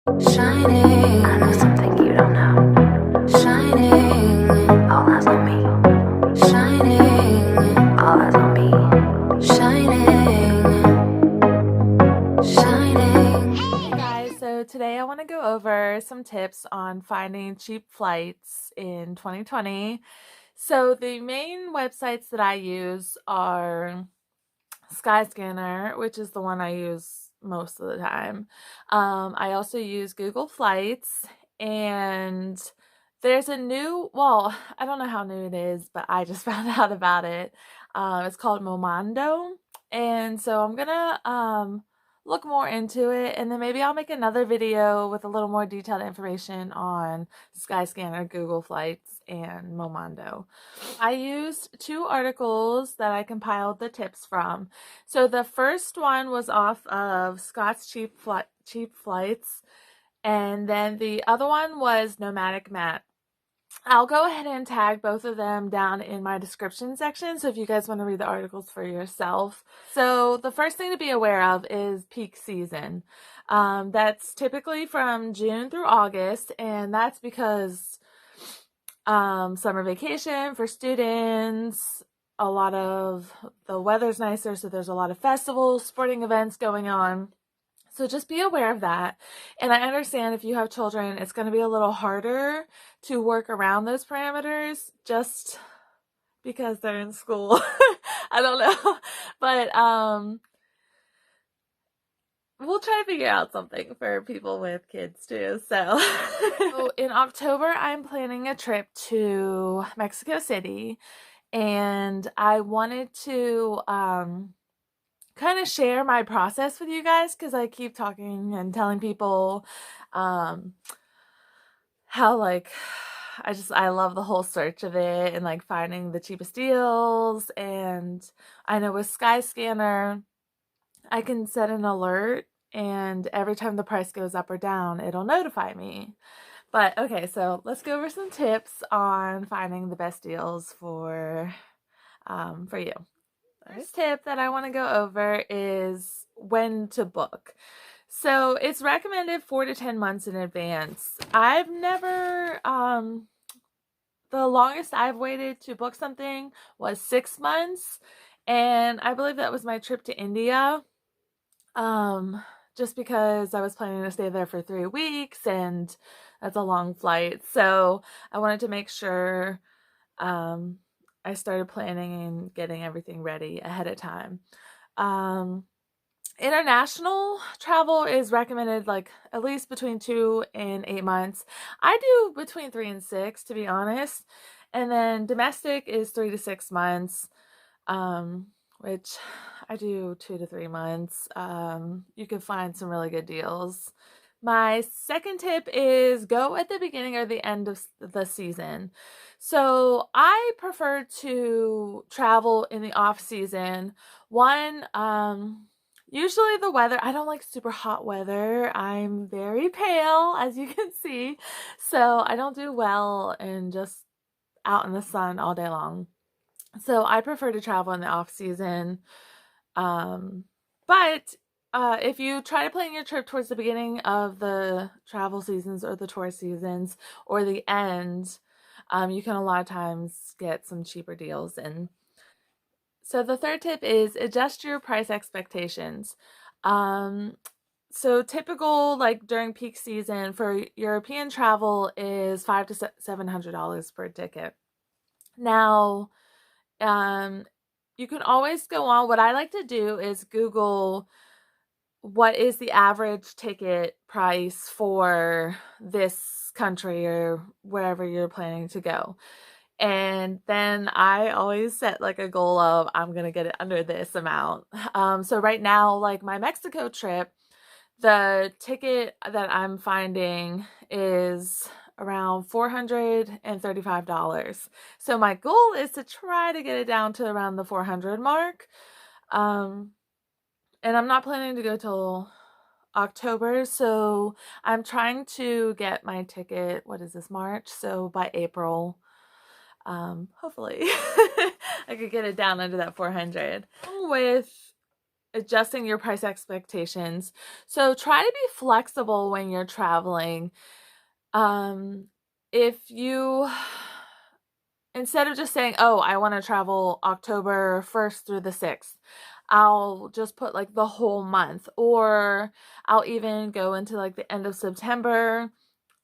Shining, I know something you don't know. Shining, all eyes on me. Shining, all eyes on me. Shining, shining. Hey guys, so today I want to go over some tips on finding cheap flights in 2020. So the main websites that I use are Skyscanner, which is the one I use most of the time. I also use Google Flights, and there's a new, well, I don't know how new it is, but I just found out about it. It's called Momondo, and so I'm gonna look more into it, and then maybe I'll make another video with a little more detailed information on Skyscanner, Google Flights, and Momondo. I used two articles that I compiled the tips from. So the first one was off of Scott's Cheap Flights, and then the other one was Nomadic Matt. I'll go ahead and tag both of them down in my description section, so if you guys want to read the articles for yourself. So the first thing to be aware of is peak season. That's typically from June through August, and that's because summer vacation for students, a lot of the weather's nicer, so there's a lot of festivals, sporting events going on. So just be aware of that. And I understand if you have children, it's going to be a little harder to work around those parameters just because they're in school. I don't know. But we'll try to figure out something for people with kids too. So in October, I'm planning a trip to Mexico City, and I wanted to kind of share my process with you guys because I keep talking and telling people how like I love the whole search of it and like finding the cheapest deals. And I know with Skyscanner I can set an alert, and every time the price goes up or down it'll notify me. But okay, so let's go over some tips on finding the best deals for you. First tip that I want to go over is when to book. So it's recommended 4 to 10 months in advance. I've never, the longest I've waited to book something was 6 months. And I believe that was my trip to India. Just because I was planning to stay there for 3 weeks, and that's a long flight. So I wanted to make sure, I started planning and getting everything ready ahead of time. International travel is recommended like at least between 2 and 8 months. I do between 3 and 6, to be honest. And then domestic is 3 to 6 months, which I do 2 to 3 months. You can find some really good deals. My second tip is go at the beginning or the end of the season. So I prefer to travel in the off season. One, usually the weather, I don't like super hot weather. I'm very pale, as you can see. So I don't do well in just out in the sun all day long. So I prefer to travel in the off season. But if you try to plan your trip towards the beginning of the travel seasons or the tour seasons or the end, you can a lot of times get some cheaper deals. And so the third tip is adjust your price expectations. So typical, like during peak season for European travel, is $500 to $700 per ticket. Now, you can always go on. What I like to do is Google what is the average ticket price for this country or wherever you're planning to go. And then I always set like a goal of I'm going to get it under this amount. So right now, like my Mexico trip, the ticket that I'm finding is around $435. So my goal is to try to get it down to around the 400 mark. And I'm not planning to go till October, so I'm trying to get my ticket, what is this, March? So by April, hopefully I could get it down under that 400. With adjusting your price expectations. So try to be flexible when you're traveling. If you, instead of just saying, oh, I want to travel October 1st through the 6th, I'll just put like the whole month, or I'll even go into like the end of September.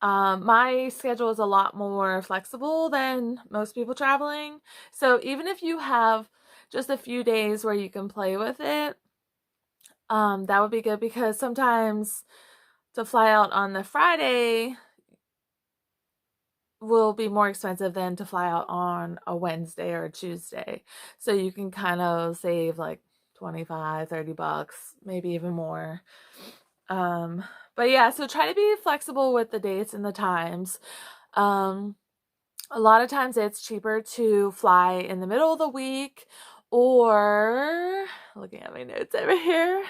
My schedule is a lot more flexible than most people traveling. So even if you have just a few days where you can play with it, that would be good, because sometimes to fly out on the Friday will be more expensive than to fly out on a Wednesday or a Tuesday. So you can kind of save like 25, 30 bucks, maybe even more. But yeah, so try to be flexible with the dates and the times. A lot of times it's cheaper to fly in the middle of the week, or looking at my notes over here,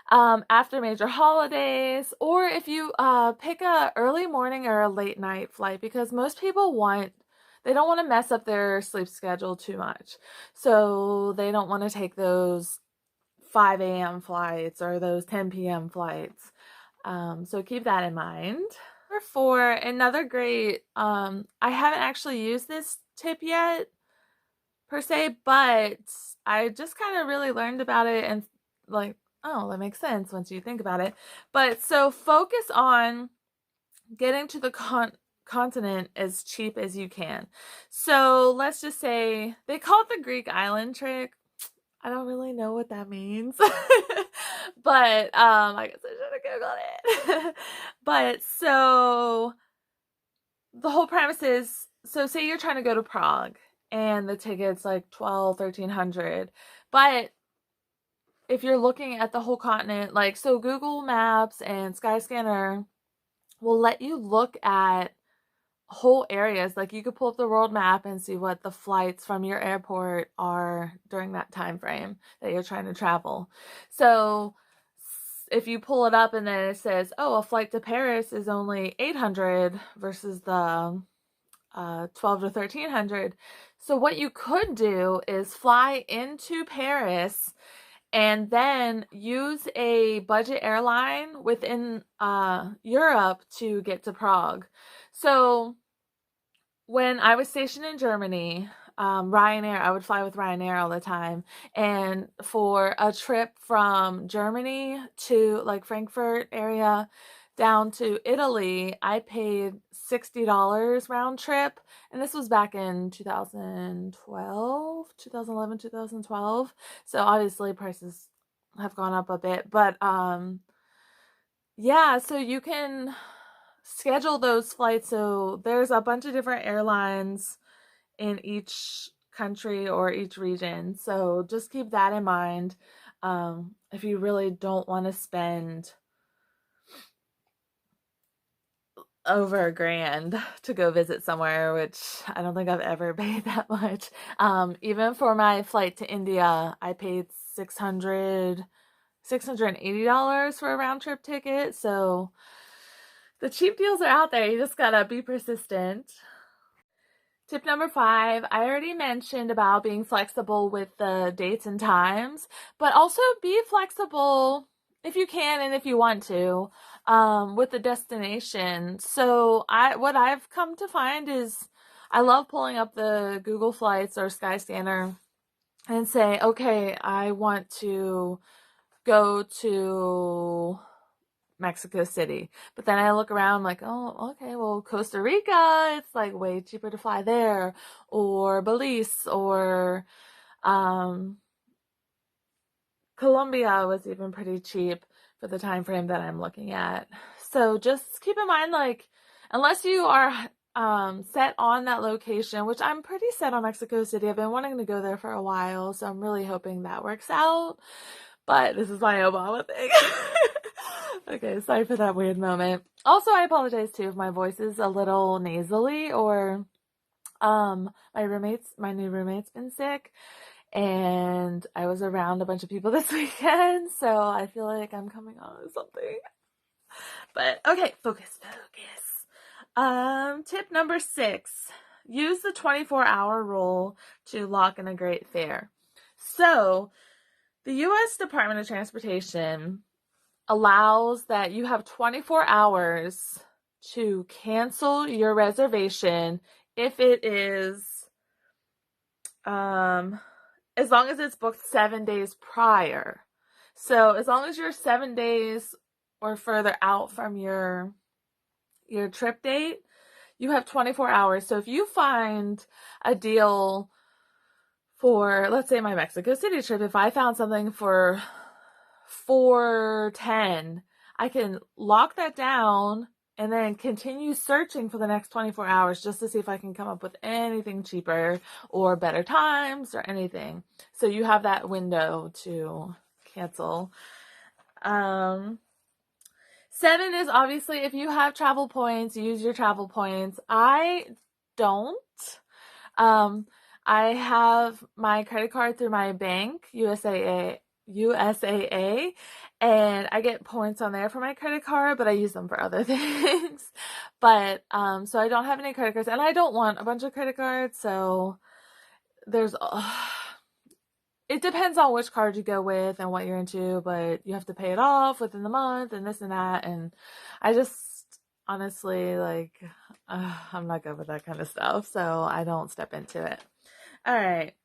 after major holidays, or if you pick a early morning or a late night flight, because most people they don't want to mess up their sleep schedule too much. So they don't want to take those 5 a.m. flights or those 10 p.m. flights. So keep that in mind. Number 4, another great, I haven't actually used this tip yet per se, but I just kind of really learned about it and like, oh, that makes sense once you think about it. But so focus on getting to the continent as cheap as you can. So let's just say they call it the Greek island trick. I don't really know what that means. But I guess I should have Googled it. But so the whole premise is, so say you're trying to go to Prague and the ticket's like 1,300, but if you're looking at the whole continent, like, so Google Maps and Skyscanner will let you look at whole areas. Like, you could pull up the world map and see what the flights from your airport are during that time frame that you're trying to travel. So if you pull it up and then it says, oh, a flight to Paris is only 800 versus the 12 to 1300. So what you could do is fly into Paris and then use a budget airline within Europe to get to Prague. So when I was stationed in Germany, Ryanair, I would fly with Ryanair all the time. And for a trip from Germany to like Frankfurt area down to Italy, I paid $60 round trip. And this was back in 2011, 2012. So obviously prices have gone up a bit, but yeah, so you can schedule those flights. So there's a bunch of different airlines in each country or each region. So just keep that in mind. If you really don't want to spend over $1,000 to go visit somewhere, which I don't think I've ever paid that much. Even for my flight to India, I paid $680 for a round trip ticket. So the cheap deals are out there. You just gotta be persistent. Tip number 5, I already mentioned about being flexible with the dates and times, but also be flexible if you can and if you want to, with the destination. So what I've come to find is I love pulling up the Google Flights or Skyscanner and say, okay, I want to go to Mexico City. But then I look around like, oh, okay, well, Costa Rica, it's like way cheaper to fly there, or Belize, or Colombia was even pretty cheap for the time frame that I'm looking at. So just keep in mind, like, unless you are set on that location, which I'm pretty set on Mexico City. I've been wanting to go there for a while, so I'm really hoping that works out. But this is my Obama thing. Okay, sorry for that weird moment. Also, I apologize too if my voice is a little nasally, or my new roommate's been sick, and I was around a bunch of people this weekend, so I feel like I'm coming on with something. But okay, focus. Tip number 6, use the 24-hour rule to lock in a great fare. So The U.S. Department of Transportation allows that you have 24 hours to cancel your reservation if it is, as long as it's booked 7 days prior. So as long as you're 7 days or further out from your trip date, you have 24 hours. So if you find a deal for, let's say, my Mexico City trip, if I found something for $410, I can lock that down and then continue searching for the next 24 hours just to see if I can come up with anything cheaper or better times or anything. So you have that window to cancel. 7 is obviously if you have travel points, use your travel points. I don't. I have my credit card through my bank, USAA, and I get points on there for my credit card, but I use them for other things. But so I don't have any credit cards, and I don't want a bunch of credit cards. So there's it depends on which card you go with and what you're into, but you have to pay it off within the month and this and that. And I just honestly, like, I'm not good with that kind of stuff, so I don't step into it. All right.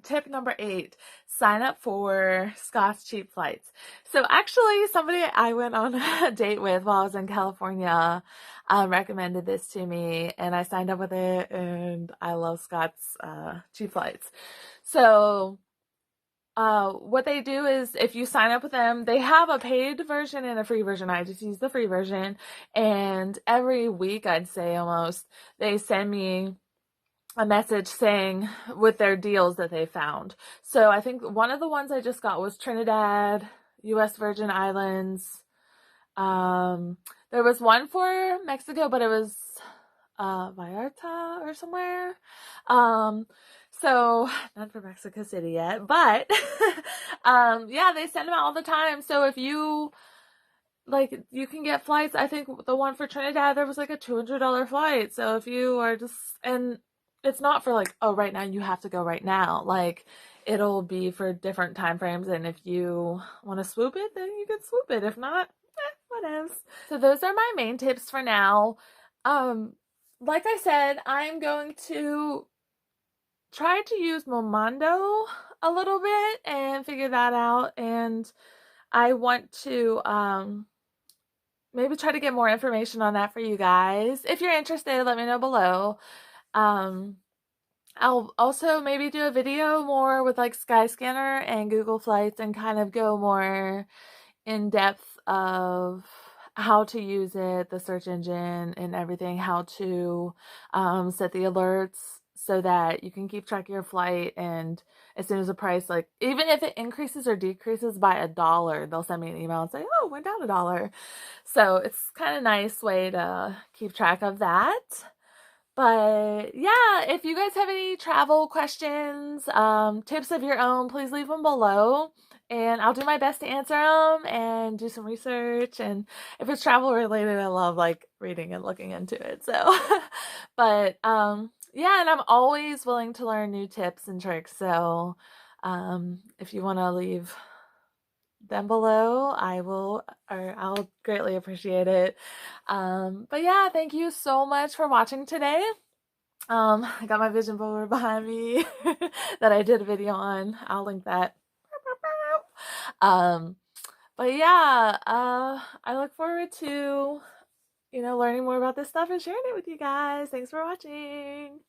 Tip number 8, sign up for Scott's Cheap Flights. So actually somebody I went on a date with while I was in California recommended this to me, and I signed up with it, and I love Scott's Cheap Flights. So what they do is if you sign up with them, they have a paid version and a free version. I just use the free version, and every week, I'd say almost, they send me a message saying with their deals that they found. So I think one of the ones I just got was Trinidad, U.S. Virgin Islands. There was one for Mexico, but it was Vallarta or somewhere. So not for Mexico City yet, but yeah, they send them out all the time. So if you like, you can get flights. I think the one for Trinidad, there was like a $200 flight. So if you are just, and it's not for like, oh, right now you have to go right now. Like, it'll be for different time frames, and if you want to swoop it, then you can swoop it. If not, whatever. So those are my main tips for now. Like I said, I'm going to try to use Momondo a little bit and figure that out, and I want to maybe try to get more information on that for you guys. If you're interested, let me know below. I'll also maybe do a video more with like Skyscanner and Google Flights and kind of go more in depth of how to use it, the search engine and everything, how to set the alerts so that you can keep track of your flight, and as soon as the price, like, even if it increases or decreases by $1, they'll send me an email and say, oh, it went down $1. So it's kind of nice way to keep track of that. But yeah, if you guys have any travel questions, tips of your own, please leave them below, and I'll do my best to answer them and do some research. And if it's travel related, I love like reading and looking into it. So, but yeah, and I'm always willing to learn new tips and tricks. So if you want to leave them below, I'll greatly appreciate it. But yeah, thank you so much for watching today. I got my vision board behind me that I did a video on. I'll link that. But yeah, I look forward to, learning more about this stuff and sharing it with you guys. Thanks for watching.